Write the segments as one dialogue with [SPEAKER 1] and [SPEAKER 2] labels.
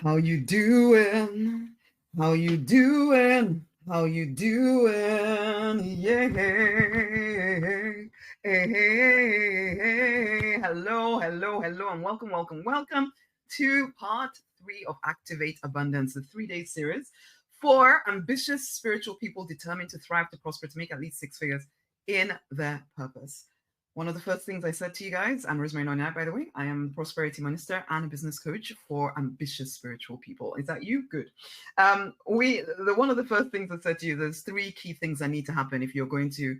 [SPEAKER 1] How you doing? How you doing? How you doing? Yeah. Hey. Hello, and welcome to part 3 of Activate Abundance, the 3-day series for ambitious spiritual people determined to thrive, to prosper, to make at least 6 figures in their purpose. One of the first things I said to you guys, I'm Rosemary Nonat, by the way. I am a prosperity minister and a business coach for ambitious spiritual people. Is that you? Good. One of the first things I said to you, there's 3 key things that need to happen if you're going to,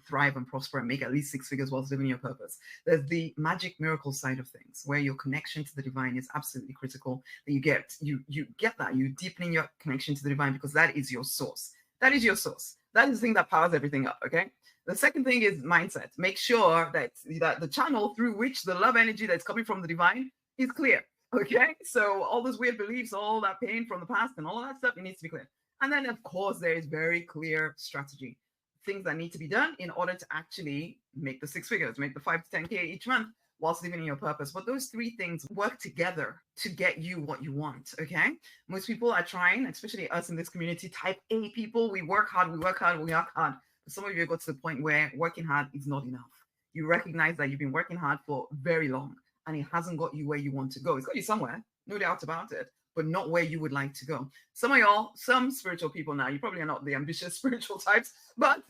[SPEAKER 1] thrive and prosper and make at least 6 figures whilst living your purpose. There's the magic miracle side of things, where your connection to the divine is absolutely critical. That you get that, you deepening your connection to the divine, because that is your source. That is your source. That is the thing that powers everything up. Okay. The second thing is mindset. Make sure that the channel through which the love energy that's coming from the divine is clear. Okay, so all those weird beliefs, all that pain from the past and all of that stuff, it needs to be clear. And then, of course, there is very clear strategy, things that need to be done in order to actually make the 6 figures, make the 5 to 10K each month whilst living in your purpose. But those 3 things work together to get you what you want. Okay, most people are trying, especially us in this community, type A people. We work hard. Some of you got to the point where working hard is not enough. You recognize that you've been working hard for very long and it hasn't got you where you want to go. It's got you somewhere, no doubt about it, but not where you would like to go. Some of y'all, some spiritual people now, you probably are not the ambitious spiritual types, but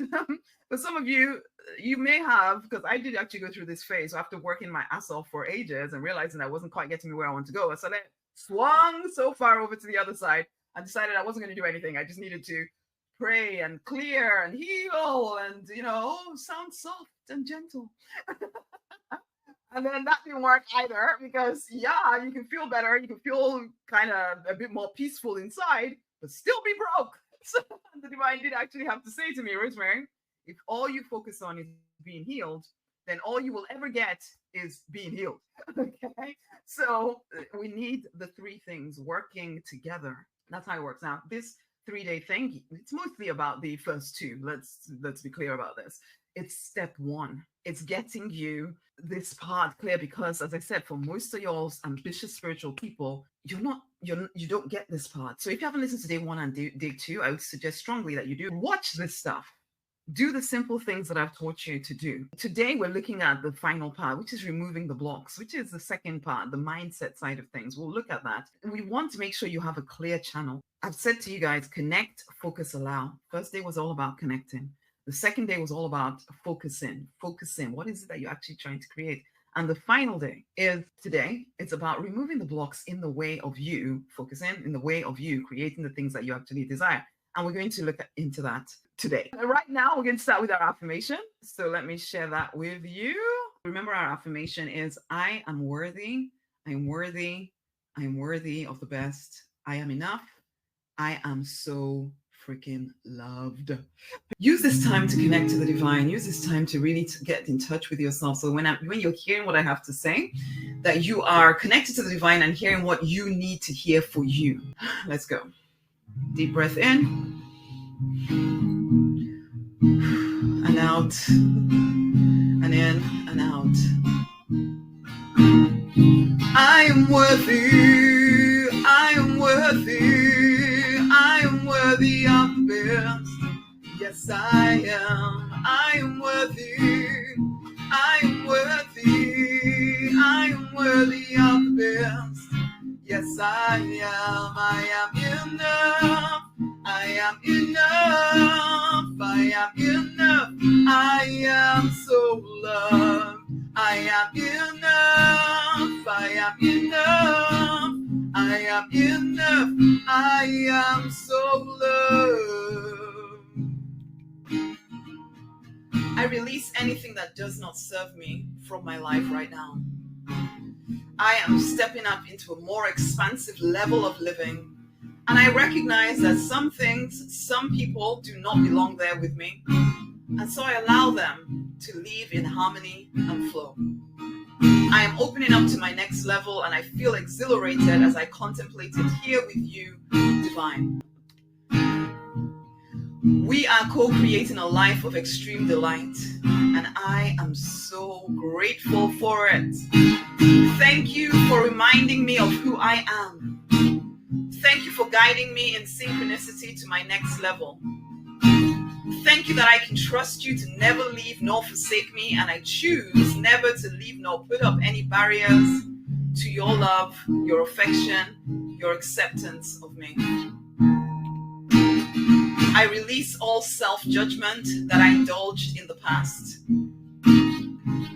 [SPEAKER 1] for some of you, you may have, because I did actually go through this phase after working my ass off for ages and realizing I wasn't quite getting me where I want to go. So then swung so far over to the other side and decided I wasn't going to do anything. I just needed to pray and clear and heal and sound soft and gentle. And then that didn't work either, because you can feel better, you can feel kind of a bit more peaceful inside, but still be broke. So the divine did actually have to say to me, Rosemary, if all you focus on is being healed, then all you will ever get is being healed. Okay, so we need the 3 things working together. That's how it works. Now, this 3-day thing, it's mostly about the first 2. Let's be clear about this. It's step 1. It's getting you this part clear, because as I said, for most of y'all ambitious spiritual people, you don't get this part. So if you haven't listened to day 1 and day 2, I would suggest strongly that you do watch this stuff. Do the simple things that I've taught you to do. Today, we're looking at the final part, which is removing the blocks, which is the second part, the mindset side of things. We'll look at that. We want to make sure you have a clear channel. I've said to you guys, connect, focus, allow. First day was all about connecting. The second day was all about focusing. What is it that you're actually trying to create? And the final day is today. It's about removing the blocks in the way of you focusing, in the way of you creating the things that you actually desire. And we're going to look into that today. Right now, we're going to start with our affirmation. So let me share that with you. Remember, our affirmation is, I am worthy. I'm worthy. I'm worthy of the best. I am enough. I am so freaking loved. Use this time to connect to the divine. Use this time to really get in touch with yourself. So when you're hearing what I have to say, that you are connected to the divine and hearing what you need to hear for you. Let's go. Deep breath in and out, and in and out. I am worthy. I am worthy. I am worthy of the best. Yes, I am. I am worthy. I am worthy. I am worthy of the best. Yes, I am. I am enough. I am enough. I am enough. I am so loved. I am enough. I am enough. I am enough. I am so loved. I release anything that does not serve me from my life right now. I am stepping up into a more expansive level of living. And I recognize that some things, some people do not belong there with me. And so I allow them to live in harmony and flow. I am opening up to my next level, and I feel exhilarated as I contemplate it here with you, divine. We are co-creating a life of extreme delight, and I am so grateful for it. Thank you for reminding me of who I am. guiding me in synchronicity to my next level. Thank you that I can trust you to never leave nor forsake me, and I choose never to leave nor put up any barriers to your love, your affection, your acceptance of me. I release all self-judgment that I indulged in the past.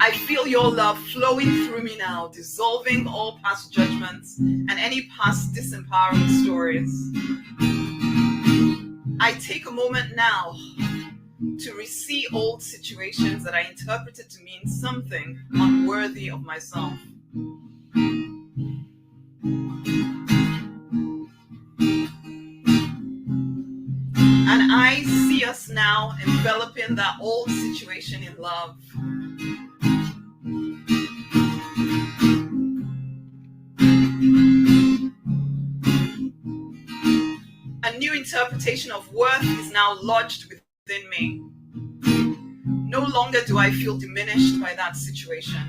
[SPEAKER 1] I feel your love flowing through me now, dissolving all past judgments and any past disempowering stories. I take a moment now to re-see old situations that I interpreted to mean something unworthy of myself. And I see us now enveloping that old situation in love. A new interpretation of worth is now lodged within me. No longer do I feel diminished by that situation.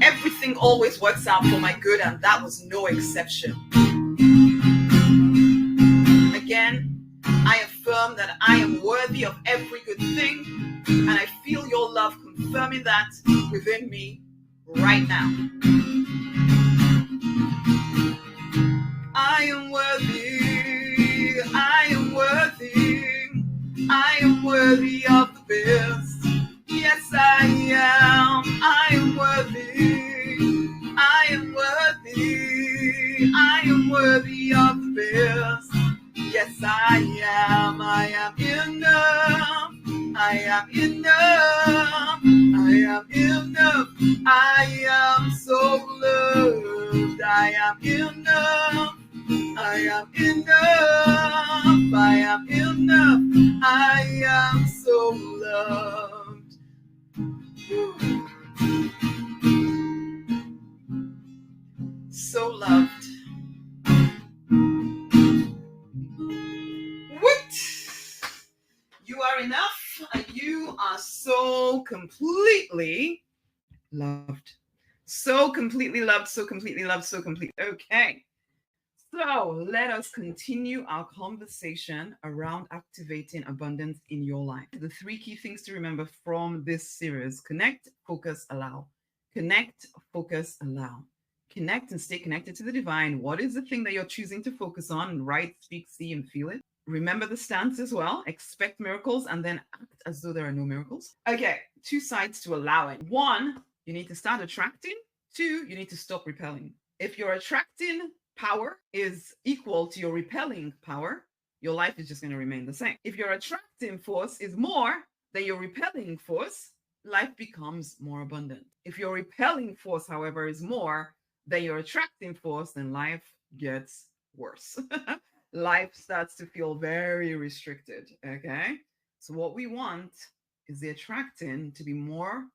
[SPEAKER 1] Everything always works out for my good, and that was no exception. Again, I affirm that I am worthy of every good thing, and I feel your love confirming that within me right now. I am worthy, I am worthy, I am worthy of the best. Yes, I am worthy, I am worthy, I am worthy of the best. Yes, I am enough, I am enough, I am enough, I am so loved, I am enough, I am enough, I am enough, I am so loved. So loved. What? You are enough, and you are so completely loved. So completely loved, so completely loved, so completely. Okay. So let us continue our conversation around activating abundance in your life. The three key things to remember from this series: connect, focus, allow. Connect, focus, allow. Connect and stay connected to the divine. What is the thing that you're choosing to focus on? Write, speak, see, and feel it. Remember the stance as well. Expect miracles and then act as though there are no miracles. Okay, two sides to allowing. One, you need to start attracting. Two, you need to stop repelling. If your attracting power is equal to your repelling power, your life is just going to remain the same. If your attracting force is more than your repelling force, life becomes more abundant. If your repelling force, however, is more than your attracting force, then life gets worse. Life starts to feel very restricted. Okay. So what we want is the attracting to be more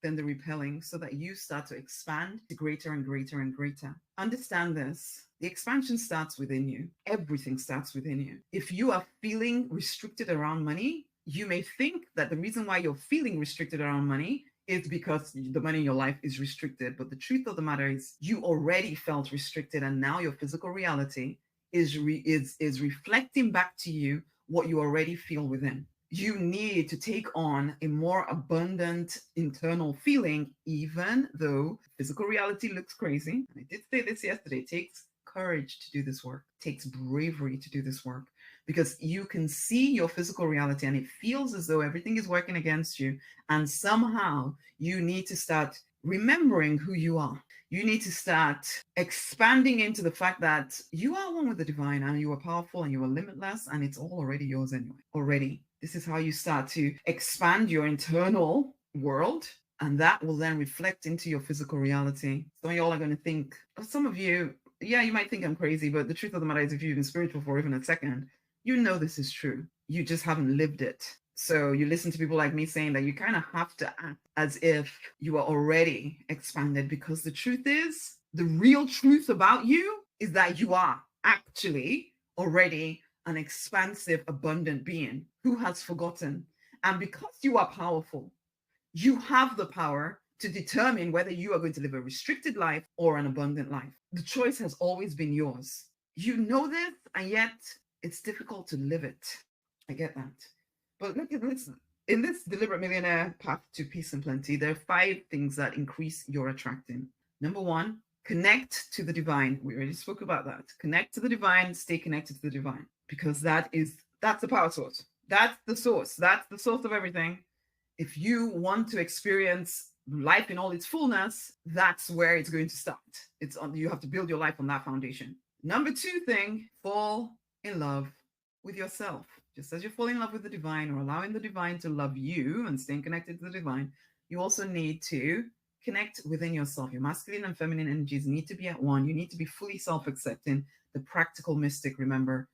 [SPEAKER 1] than the repelling, so that you start to expand to greater and greater and greater. Understand this. The expansion starts within you. Everything starts within you. If you are feeling restricted around money, you may think that the reason why you're feeling restricted around money is because the money in your life is restricted. But the truth of the matter is you already felt restricted, and now your physical reality is reflecting back to you what you already feel within. You need to take on a more abundant internal feeling, even though physical reality looks crazy. And I did say this yesterday. It takes courage to do this work. It takes bravery to do this work, because you can see your physical reality and it feels as though everything is working against you. And somehow you need to start remembering who you are. You need to start expanding into the fact that you are one with the divine, and you are powerful, and you are limitless, and it's all already yours anyway. Already. This is how you start to expand your internal world, and that will then reflect into your physical reality. Some of y'all are going to think, some of you, yeah, you might think I'm crazy, but the truth of the matter is, if you've been spiritual for even a second, you know this is true. You just haven't lived it. So you listen to people like me saying that you kind of have to act as if you are already expanded, because the truth is, the real truth about you is that you are actually already an expansive, abundant being who has forgotten. And because you are powerful, you have the power to determine whether you are going to live a restricted life or an abundant life. The choice has always been yours. You know this, and yet it's difficult to live it. I get that. But look at this. In this deliberate millionaire path to peace and plenty, there are 5 things that increase your attracting. Number 1, connect to the divine. We already spoke about that. Connect to the divine, stay connected to the divine, because that's the power source. That's the source. That's the source of everything. If you want to experience life in all its fullness, that's where it's going to start. You have to build your life on that foundation. Number 2 thing, fall in love with yourself. Just as you're falling in love with the divine or allowing the divine to love you and staying connected to the divine, you also need to connect within yourself. Your masculine and feminine energies need to be at one. You need to be fully self-accepting. The practical mystic, remember,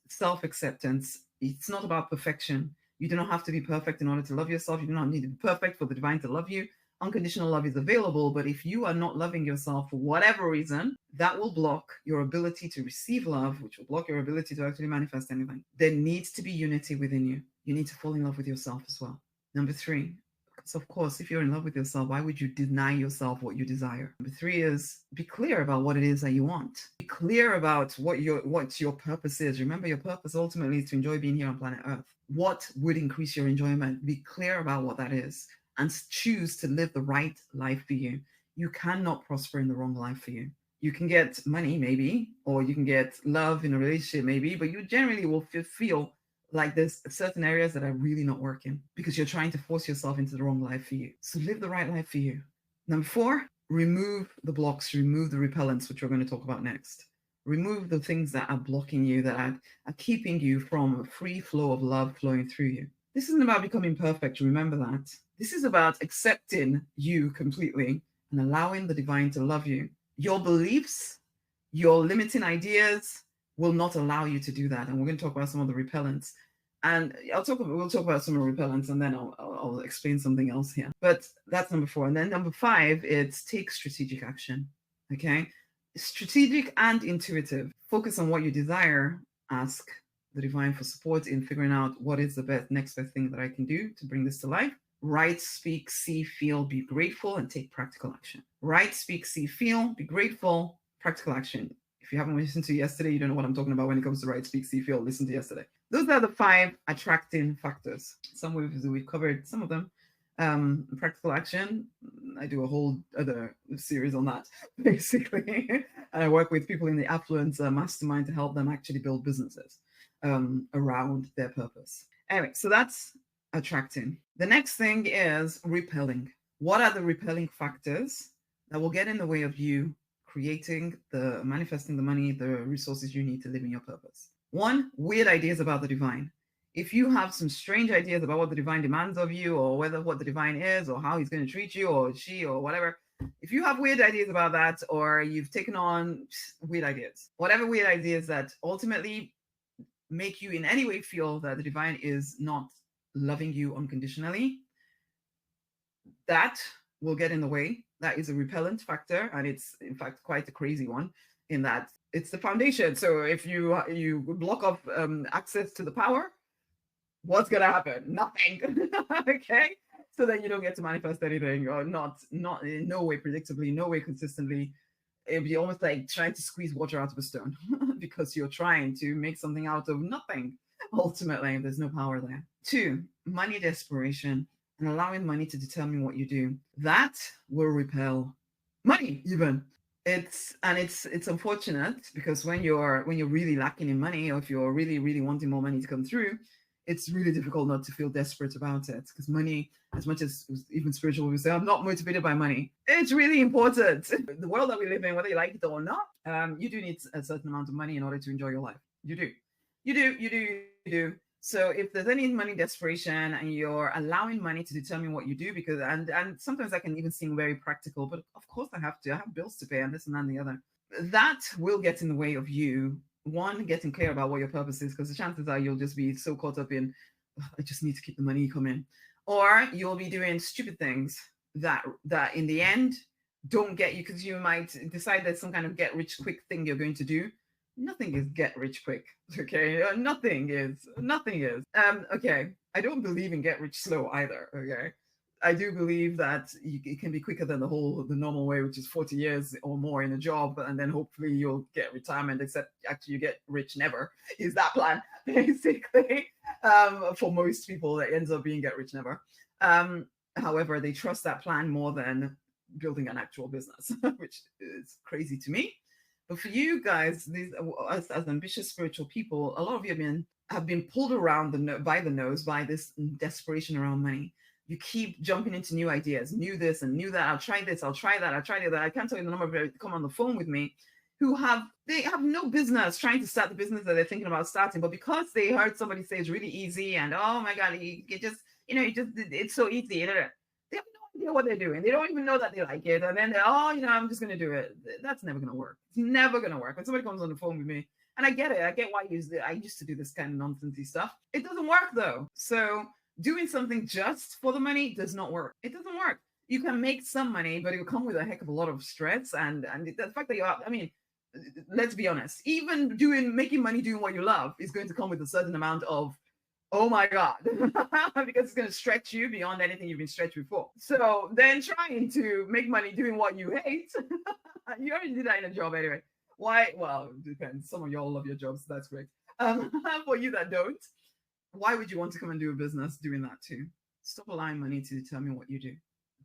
[SPEAKER 1] self-acceptance. It's not about perfection. You do not have to be perfect in order to love yourself. You do not need to be perfect for the divine to love you. Unconditional love is available, but if you are not loving yourself for whatever reason, that will block your ability to receive love, which will block your ability to actually manifest anything. There needs to be unity within you. You need to fall in love with yourself as well. Number 3, because of course, if you're in love with yourself, why would you deny yourself what you desire? Number 3 is be clear about what it is that you want. Be clear about what your purpose is. Remember, your purpose ultimately is to enjoy being here on planet Earth. What would increase your enjoyment? Be clear about what that is and choose to live the right life for you. You cannot prosper in the wrong life for you. You can get money, maybe, or you can get love in a relationship, maybe, but you generally will feel like there's certain areas that are really not working because you're trying to force yourself into the wrong life for you. So live the right life for you. Number 4, remove the blocks, remove the repellents, which we're going to talk about next. Remove the things that are blocking you, that are keeping you from a free flow of love flowing through you. This isn't about becoming perfect, remember that. This is about accepting you completely and allowing the divine to love you. Your beliefs, your limiting ideas will not allow you to do that. And we're going to talk about some of the repellents. And we'll talk about some of the repellents, and then I'll explain something else here. But that's number 4. And then number 5, it's take strategic action. Okay? Strategic and intuitive. Focus on what you desire. Ask the divine for support in figuring out what is the next best thing that I can do to bring this to life. Write, speak, see, feel, be grateful, and take practical action. Write, speak, see, feel, be grateful, practical action. If you haven't listened to yesterday, you don't know what I'm talking about when it comes to write, speak, see, feel. Listen to yesterday. Those are the 5 attracting factors. We've covered some of them. Practical action, I do a whole other series on that, basically. And I work with people in the affluence mastermind to help them actually build businesses around their purpose. Anyway, so that's attracting. The next thing is repelling. What are the repelling factors that will get in the way of you manifesting the money, the resources you need to live in your purpose? 1, weird ideas about the divine. If you have some strange ideas about what the divine demands of you, or what the divine is, or how he's going to treat you, or she, or whatever, if you have weird ideas about that, or you've taken on weird ideas, whatever weird ideas that ultimately make you in any way feel that the divine is not loving you unconditionally, that will get in the way. That is a repellent factor, and it's in fact quite a crazy one in that it's the foundation. So if you block off access to the power, what's gonna happen? Nothing. Okay, so then you don't get to manifest anything, or not in no way predictably, no way consistently. It'd be almost like trying to squeeze water out of a stone because you're trying to make something out of nothing. Ultimately, there's no power there. 2, money desperation and allowing money to determine what you do. That will repel money even. It's unfortunate because when you're really lacking in money, or if you're really, really wanting more money to come through, it's really difficult not to feel desperate about it, because money, as much as even spiritual people say, I'm not motivated by money. It's really important. The world that we live in, whether you like it or not, you do need a certain amount of money in order to enjoy your life. You do. So if there's any money desperation and you're allowing money to determine what you do, because and sometimes I can even seem very practical, but of course I have bills to pay and this and that and the other. That will get in the way of you, 1, getting clear about what your purpose is, because the chances are you'll just be so caught up in, I just need to keep the money coming. Or you'll be doing stupid things that in the end don't get you, because you might decide there's some kind of get rich quick thing you're going to do. Nothing is get rich quick. Okay, nothing is. Okay, I don't believe in get rich slow either. Okay, I do believe that it can be quicker than the normal way, which is 40 years or more in a job, and then hopefully you'll get retirement. Except actually, you get rich never. Is that plan basically? For most people, it ends up being get rich never. However, they trust that plan more than building an actual business, which is crazy to me. But for you guys, these as ambitious spiritual people, a lot of you have been pulled around by the nose by this desperation around money. You keep jumping into new ideas, new this and new that. I'll try this, I'll try that, I'll try that. I can't tell you the number of people come on the phone with me who they have no business trying to start the business that they're thinking about starting, but because they heard somebody say it's really easy and oh my god, it's so easy. They have no idea what they're doing. They don't even know that they like it, and then I'm just gonna do it. That's never gonna work. It's never gonna work. When somebody comes on the phone with me, and I get it, I get why I used to do this kind of nonsensy stuff. It doesn't work though. So doing something just for the money does not work. It doesn't work. You can make some money, but it will come with a heck of a lot of stress. And the fact that let's be honest, even making money doing what you love is going to come with a certain amount of, oh my God, because it's going to stretch you beyond anything you've been stretched before. So then trying to make money doing what you hate, you already did that in a job anyway. Why? Well, it depends. Some of y'all love your jobs. So that's great. For you that don't, why would you want to come and do a business doing that too? Stop allowing money to determine what you do.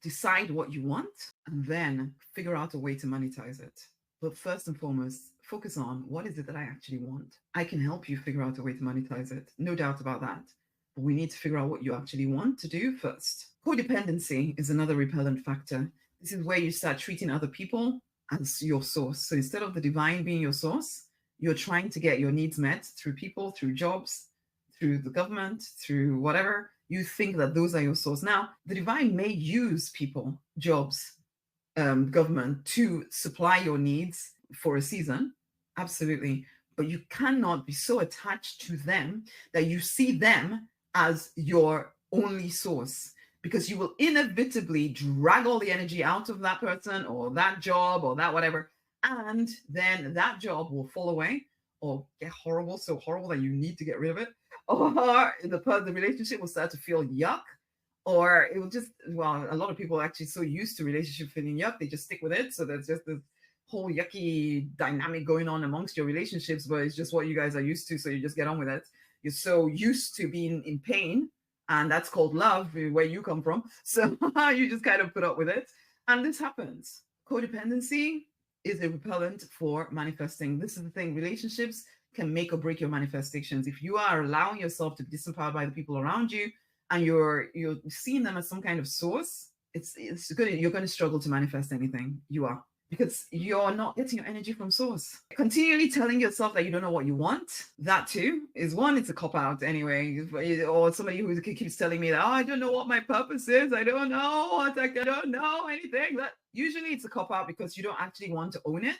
[SPEAKER 1] Decide what you want and then figure out a way to monetize it. But first and foremost, focus on what is it that I actually want. I can help you figure out a way to monetize it. No doubt about that. But we need to figure out what you actually want to do first. Codependency is another repellent factor. This is where you start treating other people as your source. So instead of the divine being your source, you're trying to get your needs met through people, through jobs, through the government, through whatever. You think that those are your source. Now, the divine may use people, jobs, government to supply your needs for a season. Absolutely. But you cannot be so attached to them that you see them as your only source, because you will inevitably drag all the energy out of that person or that job or that whatever. And then that job will fall away or get horrible, so horrible that you need to get rid of it. Or the relationship will start to feel yuck, or it will just, well, a lot of people are actually so used to relationship feeling yuck, they just stick with it. So there's just this whole yucky dynamic going on amongst your relationships, but it's just what you guys are used to. So you just get on with it. You're so used to being in pain, and that's called love, where you come from. So you just kind of put up with it. And this happens. Codependency is a repellent for manifesting. This is the thing. Relationships can make or break your manifestations. If you are allowing yourself to be disempowered by the people around you and you're seeing them as some kind of source, it's good. You're going to struggle to manifest anything. You are, because you're not getting your energy from source. Continually telling yourself that you don't know what you want, that too is one, it's a cop-out anyway. Or somebody who keeps telling me that, I don't know what my purpose is. I don't know. I don't know anything. That usually it's a cop-out because you don't actually want to own it.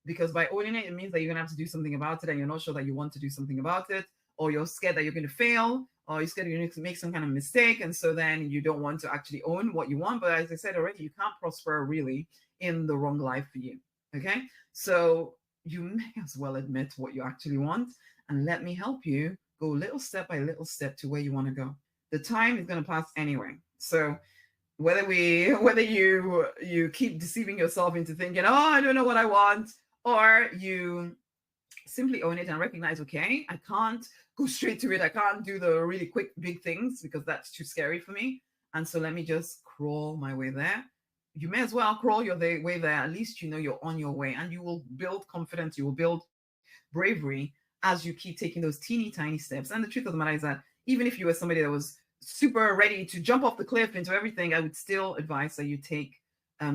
[SPEAKER 1] Because by owning it, it means that you're going to have to do something about it, and you're not sure that you want to do something about it, or you're scared that you're going to fail, or you're scared you're going to make some kind of mistake, and so then you don't want to actually own what you want. But as I said already, you can't prosper really in the wrong life for you, okay? So you may as well admit what you actually want, and let me help you go little step by little step to where you want to go. The time is going to pass anyway. So whether you keep deceiving yourself into thinking, oh, I don't know what I want, or you simply own it and recognize, okay, I can't go straight to it. I can't do the really quick, big things because that's too scary for me. And so let me just crawl my way there. You may as well crawl your way there. At least you know you're on your way, and you will build confidence. You will build bravery as you keep taking those teeny tiny steps. And the truth of the matter is that even if you were somebody that was super ready to jump off the cliff into everything, I would still advise that you take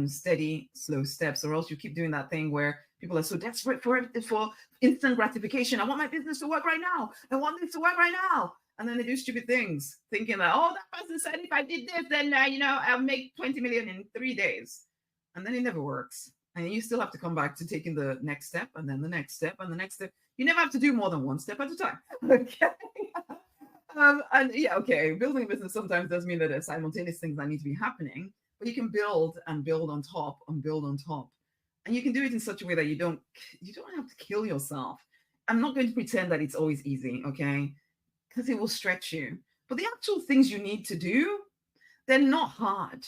[SPEAKER 1] steady, slow steps, or else you keep doing that thing where people are so desperate for instant gratification. I want my business to work right now. I want this to work right now. And then they do stupid things, thinking that, oh, that person said if I did this, then, I'll make 20 million in 3 days. And then it never works. And you still have to come back to taking the next step, and then the next step, and the next step. You never have to do more than one step at a time. Okay. And yeah, okay, building a business sometimes does mean that there's simultaneous things that need to be happening, but you can build and build on top and build on top. And you can do it in such a way that you don't have to kill yourself. I'm not going to pretend that it's always easy, okay? Because it will stretch you. But the actual things you need to do, They're not hard.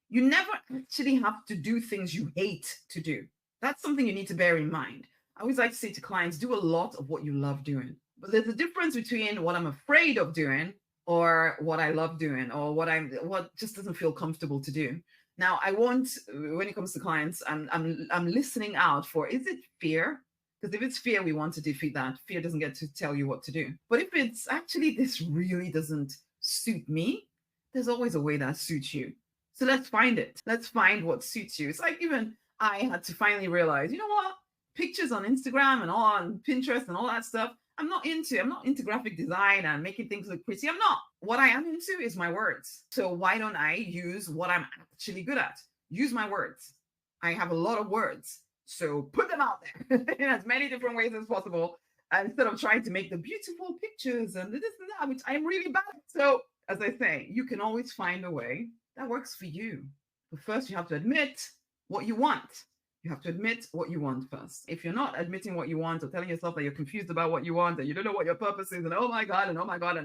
[SPEAKER 1] You never actually have to do things you hate to do. That's something you need to bear in mind. I always like to say to clients, do a lot of what you love doing. But there's a difference between what I'm afraid of doing or what I love doing or what just doesn't feel comfortable to do. Now, I want, when it comes to clients, I'm listening out for, is it fear? Because if it's fear, we want to defeat that. Fear doesn't get to tell you what to do. But if it's actually, this really doesn't suit me, there's always a way that suits you. So let's find it. Let's find what suits you. It's like even I had to finally realize, you know what? Pictures on Instagram and all on Pinterest and all that stuff, I'm not into graphic design and making things look pretty. I'm not. What I am into is my words. So why don't I use what I'm actually good at? Use my words. I have a lot of words. So put them out there in as many different ways as possible. Instead of trying to make the beautiful pictures and this and that, which I'm really bad at. So as I say, you can always find a way that works for you. But first, you have to admit what you want. You have to admit what you want first. If you're not admitting what you want or telling yourself that you're confused about what you want, that you don't know what your purpose is, and oh my God, and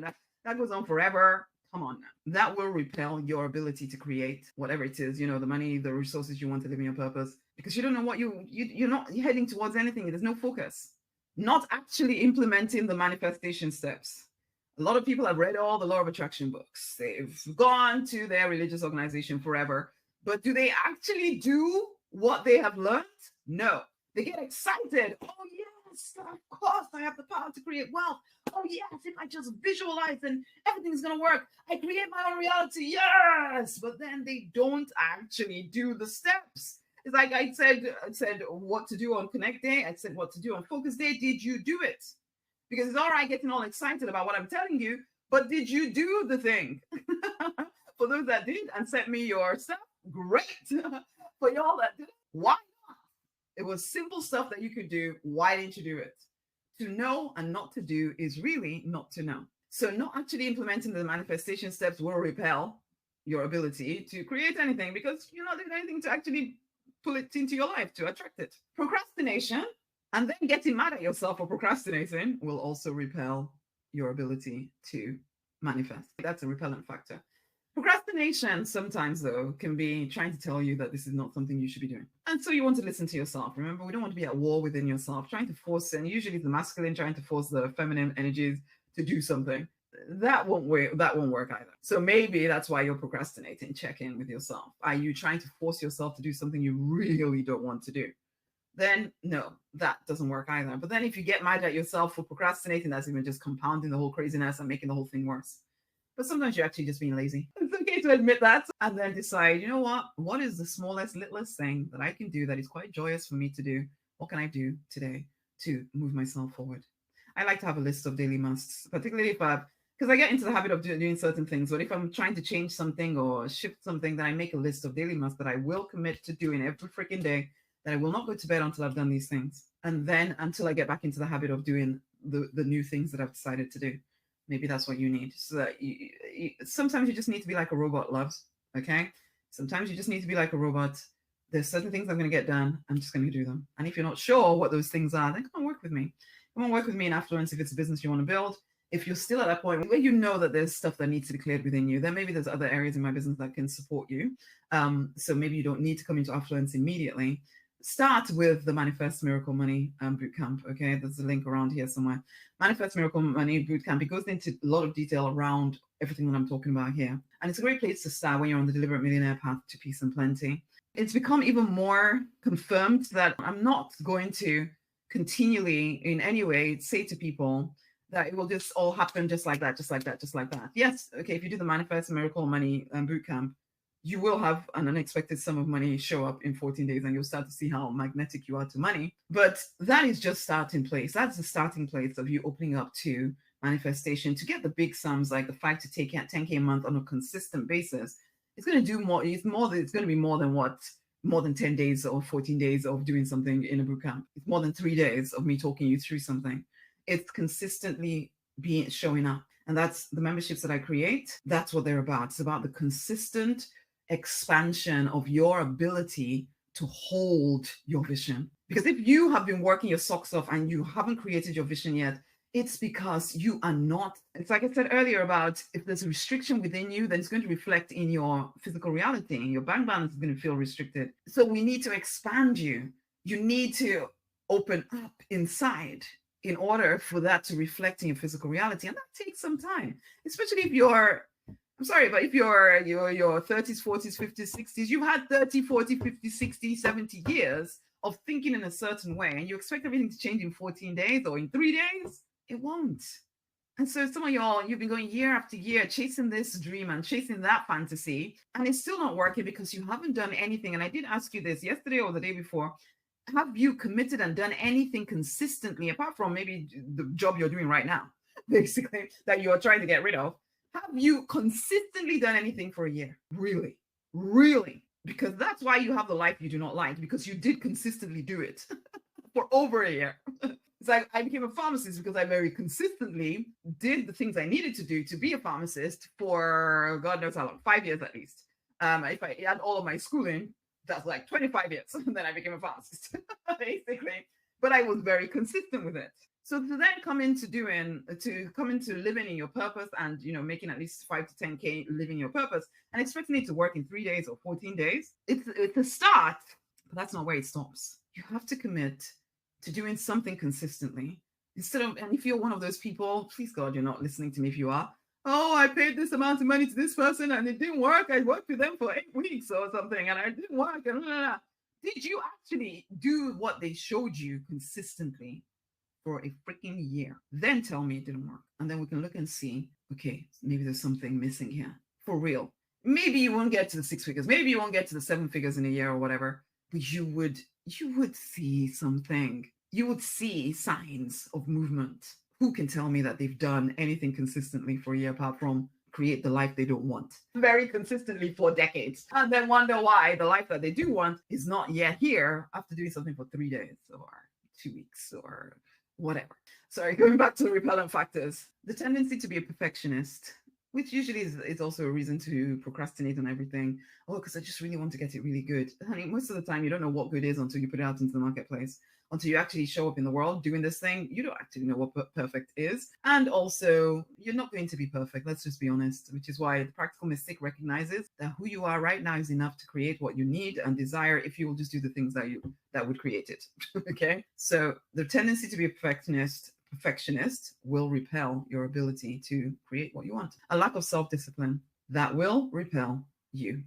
[SPEAKER 1] that goes on forever, come on now. That will repel your ability to create whatever it is, the money, the resources you want to live in your purpose, because you don't know what you're not heading towards anything. There's no focus. Not actually implementing the manifestation steps. A lot of people have read all the law of attraction books. They've gone to their religious organization forever, but do they actually do what they have learned? No. They get excited. Oh, yes, of course, I have the power to create wealth. Oh, yes, if I just visualize and everything's going to work. I create my own reality. Yes. But then they don't actually do the steps. It's like I said what to do on Connect Day. I said what to do on Focus Day. Did you do it? Because it's all right getting all excited about what I'm telling you, but did you do the thing? For those that did and sent me your stuff, great. For y'all that didn't, why not? It was simple stuff that you could do. Why didn't you do it? To know and not to do is really not to know. So not actually implementing the manifestation steps will repel your ability to create anything because you're not doing anything to actually pull it into your life to attract it. Procrastination and then getting mad at yourself for procrastinating will also repel your ability to manifest. That's a repellent factor. Procrastination sometimes, though, can be trying to tell you that this is not something you should be doing. And so you want to listen to yourself. Remember, we don't want to be at war within yourself, trying to force, and usually the masculine trying to force the feminine energies to do something. That won't work either. So maybe that's why you're procrastinating. Check in with yourself. Are you trying to force yourself to do something you really don't want to do? Then no, that doesn't work either. But then if you get mad at yourself for procrastinating, that's even just compounding the whole craziness and making the whole thing worse. But sometimes you're actually just being lazy. It's okay to admit that and then decide, you know what is the smallest, littlest thing that I can do that is quite joyous for me to do? What can I do today to move myself forward? I like to have a list of daily musts, particularly because I get into the habit of doing certain things. But if I'm trying to change something or shift something, then I make a list of daily musts that I will commit to doing every freaking day, that I will not go to bed until I've done these things. And then until I get back into the habit of doing the new things that I've decided to do. Maybe that's what you need. So that sometimes you just need to be like a robot, loves. Okay? Sometimes you just need to be like a robot. There's certain things I'm going to get done. I'm just going to do them. And if you're not sure what those things are, then come and work with me. Come and work with me in Affluence if it's a business you want to build. If you're still at that point where you know that there's stuff that needs to be cleared within you, then maybe there's other areas in my business that can support you. So maybe you don't need to come into Affluence immediately. Start with the Manifest Miracle Money Bootcamp. Okay, there's a link around here somewhere. Manifest Miracle Money Bootcamp. It goes into a lot of detail around everything that I'm talking about here. And it's a great place to start when you're on the Deliberate Millionaire path to peace and plenty. It's become even more confirmed that I'm not going to continually in any way say to people that it will just all happen just like that, just like that, just like that. Yes, okay, if you do the Manifest Miracle Money Bootcamp, you will have an unexpected sum of money show up in 14 days and you'll start to see how magnetic you are to money. But that is just starting place. That's the starting place of you opening up to manifestation. To get the big sums like the 5 to 10K a month on a consistent basis, it's going to do more. It's going to be more than 10 days or 14 days of doing something in a bootcamp. It's more than 3 days of me talking you through something. It's consistently showing up. And that's the memberships that I create. That's what they're about. It's about the consistent expansion of your ability to hold your vision. Because if you have been working your socks off and you haven't created your vision yet, It's because you are not, it's like I said earlier about if there's a restriction within you, then it's going to reflect in your physical reality. Your bank balance is going to feel restricted. So we need to expand you. You need to open up inside in order for that to reflect in your physical reality. And that takes some time, especially if you're, I'm sorry, but if you're your 30s, 40s, 50s, 60s, you've had 30, 40, 50, 60, 70 years of thinking in a certain way, and you expect everything to change in 14 days or in 3 days, it won't. And so some of y'all, you've been going year after year chasing this dream and chasing that fantasy, and it's still not working because you haven't done anything. And I did ask you this yesterday or the day before. Have you committed and done anything consistently, apart from maybe the job you're doing right now, basically, that you're trying to get rid of? Have you consistently done anything for a year? Really? Really? Because that's why you have the life you do not like, because you did consistently do it for over a year. It's like I became a pharmacist because I very consistently did the things I needed to do to be a pharmacist for God knows how long, 5 years at least. If I add all of my schooling, that's like 25 years. And then I became a pharmacist, basically. But I was very consistent with it. So to then come into living in your purpose and, making at least 5 to 10K living your purpose and expecting it to work in 3 days or 14 days, it's a start, but that's not where it stops. You have to commit to doing something consistently and if you're one of those people, please God, you're not listening to me if you are. Oh, I paid this amount of money to this person and it didn't work. I worked with them for 8 weeks or something and it didn't work. And blah, blah, blah. Did you actually do what they showed you consistently for a freaking year? Then tell me it didn't work. And then we can look and see, okay, maybe there's something missing here. For real. Maybe you won't get to the 6 figures. Maybe you won't get to the 7 figures in a year or whatever. But you would see something. You would see signs of movement. Who can tell me that they've done anything consistently for a year apart from create the life they don't want very consistently for decades and then wonder why the life that they do want is not yet here after doing something for 3 days or 2 weeks or whatever. Sorry, going back to the repellent factors, the tendency to be a perfectionist, which usually is also a reason to procrastinate on everything. Oh, because I just really want to get it really good. Honey, most of the time you don't know what good is until you put it out into the marketplace. Until you actually show up in the world doing this thing, you don't actually know what perfect is. And also, you're not going to be perfect. Let's just be honest, which is why the practical mystic recognizes that who you are right now is enough to create what you need and desire if you will just do the things that would create it. Okay? So the tendency to be a perfectionist will repel your ability to create what you want. A lack of self-discipline, that will repel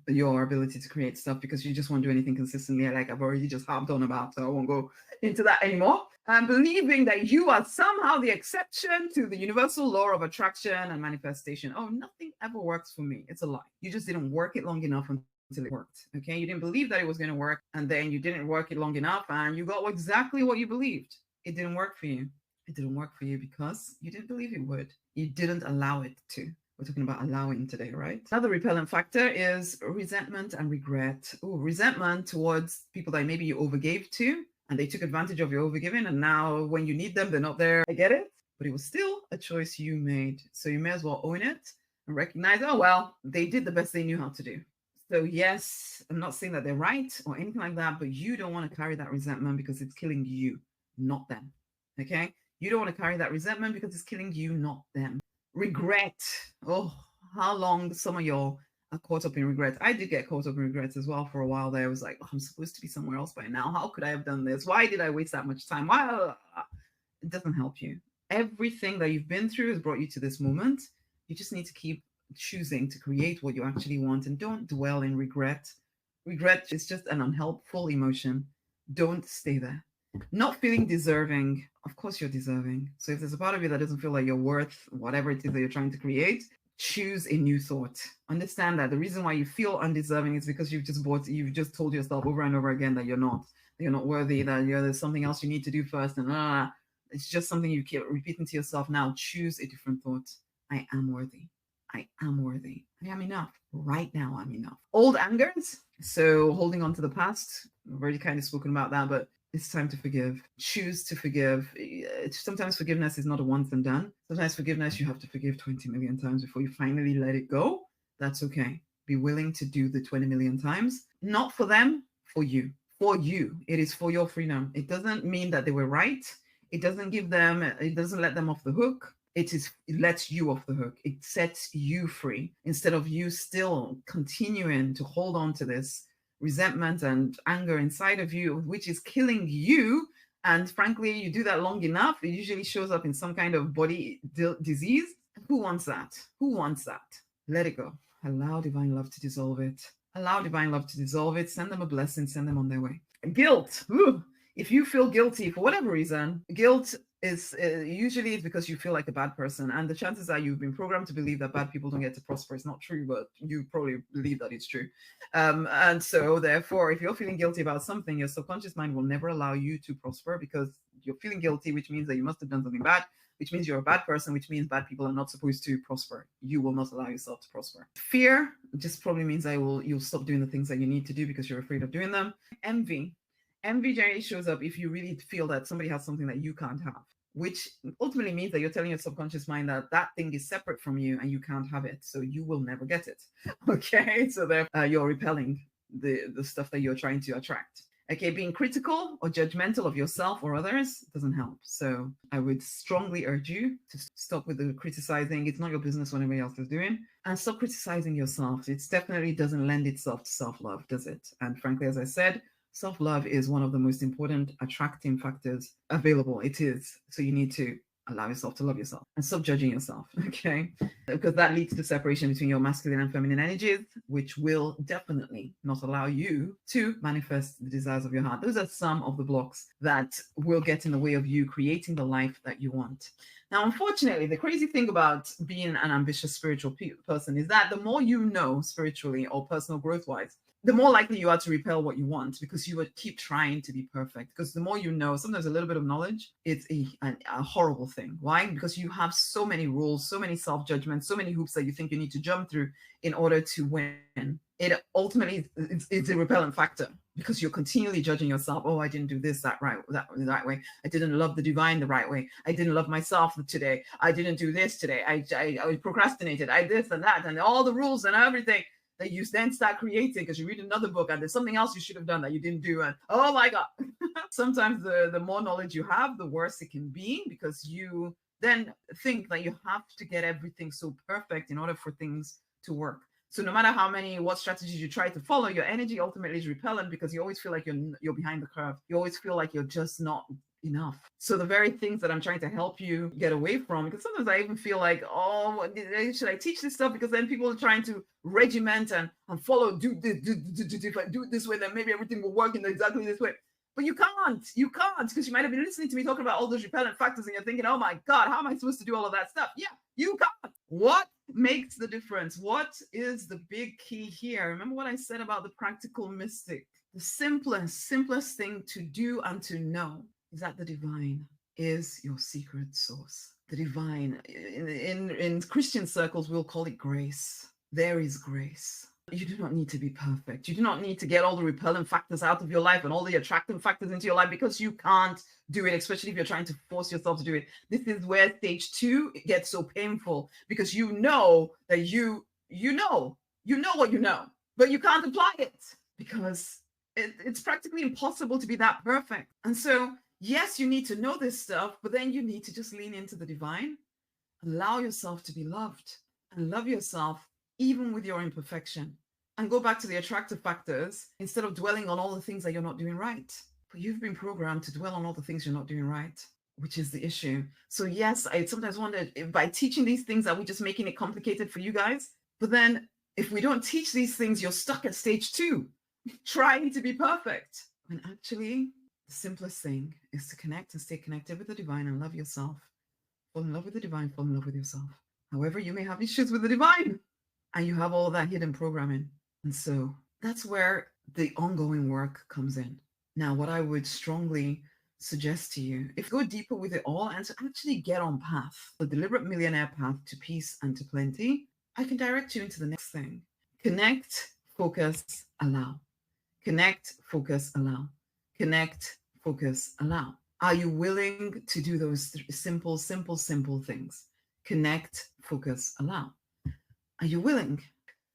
[SPEAKER 1] your ability to create stuff because you just won't do anything consistently, like I've already just harped on about, so I won't go into that anymore. And believing that you are somehow the exception to the universal law of attraction and manifestation. Oh, nothing ever works for me. It's a lie. You just didn't work it long enough until it worked. Okay, you didn't believe that it was going to work, and then you didn't work it long enough, and you got exactly what you believed. It didn't work for you. It didn't work for you because you didn't believe it would. You didn't allow it to. We're talking about allowing today, right? Another repellent factor is resentment and regret. Oh, resentment towards people that maybe you overgave to and they took advantage of your overgiving, and now when you need them, they're not there. I get it, but it was still a choice you made. So you may as well own it and recognize, oh, well, they did the best they knew how to do. So yes, I'm not saying that they're right or anything like that, but you don't want to carry that resentment because it's killing you, not them. Okay? You don't want to carry that resentment because it's killing you, not them. Regret. Oh, how long some of y'all are caught up in regret. I did get caught up in regrets as well for a while there. I was like, oh, I'm supposed to be somewhere else by now. How could I have done this? Why did I waste that much time? Why? It doesn't help you. Everything that you've been through has brought you to this moment. You just need to keep choosing to create what you actually want and don't dwell in regret. Regret is just an unhelpful emotion. Don't stay there. Not feeling deserving. Of course you're deserving. So if there's a part of you that doesn't feel like you're worth whatever it is that you're trying to create, choose a new thought. Understand that the reason why you feel undeserving is because you've just told yourself over and over again that you're not worthy, that there's something else you need to do first, and it's just something you keep repeating to yourself. Now choose a different thought. I am worthy. I am worthy. I am enough. Right now, I'm enough. Old angers. So holding on to the past. I've already kind of spoken about that, but it's time to forgive. Choose to forgive. Sometimes forgiveness is not a once and done. Sometimes forgiveness, you have to forgive 20 million times before you finally let it go. That's okay. Be willing to do the 20 million times. Not for them, for you. For you. It is for your freedom. It doesn't mean that they were right. It doesn't give them, it doesn't let them off the hook. It lets you off the hook. It sets you free instead of you still continuing to hold on to this resentment and anger inside of you, which is killing you. And frankly, you do that long enough, it usually shows up in some kind of body disease. Who wants that? Who wants that? Let it go. Allow divine love to dissolve it. Allow divine love to dissolve it. Send them a blessing. Send them on their way. Guilt. Ooh. If you feel guilty for whatever reason, guilt is usually it's because you feel like a bad person, and the chances are you've been programmed to believe that bad people don't get to prosper. It's not true, but you probably believe that it's true. And so therefore, if you're feeling guilty about something, your subconscious mind will never allow you to prosper, because you're feeling guilty, which means that you must have done something bad, which means you're a bad person, which means bad people are not supposed to prosper. You will not allow yourself to prosper. Fear just probably means you'll stop doing the things that you need to do because you're afraid of doing them. Envy. Envy generally shows up if you really feel that somebody has something that you can't have, which ultimately means that you're telling your subconscious mind that that thing is separate from you and you can't have it, so you will never get it. Okay, so therefore you're repelling the stuff that you're trying to attract. Okay, being critical or judgmental of yourself or others doesn't help. So I would strongly urge you to stop with the criticizing. It's not your business what anybody else is doing. And stop criticizing yourself. It definitely doesn't lend itself to self-love, does it? And frankly, as I said, self-love is one of the most important attracting factors available. It is. So you need to allow yourself to love yourself and stop judging yourself, okay? Because that leads to separation between your masculine and feminine energies, which will definitely not allow you to manifest the desires of your heart. Those are some of the blocks that will get in the way of you creating the life that you want. Now, unfortunately, the crazy thing about being an ambitious spiritual person is that the more you know spiritually or personal growth-wise, the more likely you are to repel what you want, because you would keep trying to be perfect. Because the more you know, sometimes a little bit of knowledge, it's a horrible thing. Why? Because you have so many rules, so many self-judgments, so many hoops that you think you need to jump through in order to win. It ultimately, it's a repellent factor, because you're continually judging yourself. Oh, I didn't do this that right way. I didn't love the divine the right way. I didn't love myself today. I didn't do this today. I procrastinated. I this and that, and all the rules and everything that you then start creating because you read another book and there's something else you should have done that you didn't do. And oh my God, sometimes the more knowledge you have, the worse it can be, because you then think that you have to get everything so perfect in order for things to work. So no matter what strategies you try to follow, your energy ultimately is repellent, because you always feel like you're behind the curve. You always feel like you're just not enough. So the very things that I'm trying to help you get away from, because sometimes I even feel like, oh, should I teach this stuff? Because then people are trying to regiment and follow, do this, if I do it this way, then maybe everything will work in exactly this way. But you can't, because you might have been listening to me talking about all those repellent factors and you're thinking, oh my God, how am I supposed to do all of that stuff? Yeah, you can't. What makes the difference? What is the big key here? Remember what I said about the practical mystic? The simplest thing to do and to know is that the divine is your secret source. The divine, in Christian circles, we'll call it grace. There is grace. You do not need to be perfect. You do not need to get all the repellent factors out of your life and all the attractive factors into your life, because you can't do it, especially if you're trying to force yourself to do it. This is where stage 2 gets so painful, because you know that you know what you know, but you can't apply it, because it's practically impossible to be that perfect. And so yes, you need to know this stuff, but then you need to just lean into the divine, allow yourself to be loved, and love yourself even with your imperfection. And go back to the attractive factors instead of dwelling on all the things that you're not doing right. But you've been programmed to dwell on all the things you're not doing right, which is the issue. So yes, I sometimes wonder if by teaching these things, are we just making it complicated for you guys? But then if we don't teach these things, you're stuck at stage 2, trying to be perfect. When actually, the simplest thing is to connect and stay connected with the divine and love yourself. Fall in love with the divine, fall in love with yourself. However, you may have issues with the divine and you have all that hidden programming. And so that's where the ongoing work comes in. Now, what I would strongly suggest to you, if you go deeper with it all and to actually get on path, the deliberate millionaire path to peace and to plenty, I can direct you into the next thing. Connect, focus, allow. Connect, focus, allow. Connect, focus, allow. Are you willing to do those simple things? Connect, focus, allow. Are you willing?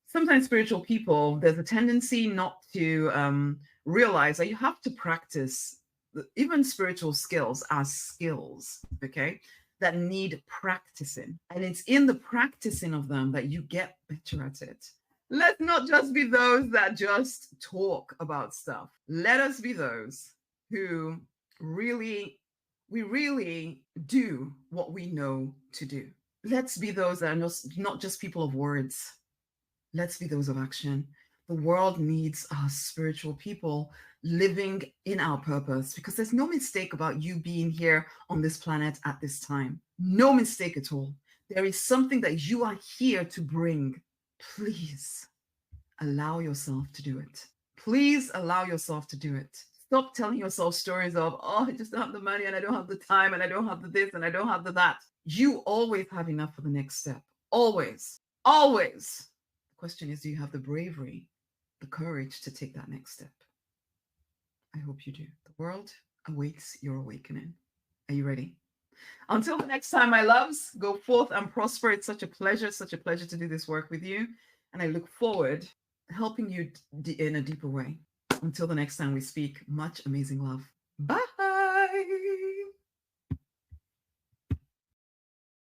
[SPEAKER 1] Sometimes spiritual people, there's a tendency not to realize that you have to practice even spiritual skills are skills, okay, that need practicing. And it's in the practicing of them that you get better at it. Let's not just be those that just talk about stuff. Let us be those who we really do what we know to do. Let's be those that are not just people of words. Let's be those of action. The world needs us spiritual people living in our purpose, because there's no mistake about you being here on this planet at this time. No mistake at all. There is something that you are here to bring. Please allow yourself to do it. Please allow yourself to do it. Stop telling yourself stories of, oh, I just don't have the money and I don't have the time and I don't have the this and I don't have the that. You always have enough for the next step. Always. Always. The question is, do you have the bravery, the courage to take that next step? I hope you do. The world awaits your awakening. Are you ready? Until the next time, my loves, go forth and prosper. It's such a pleasure to do this work with you. And I look forward to helping you in a deeper way. Until the next time we speak, much amazing love. Bye.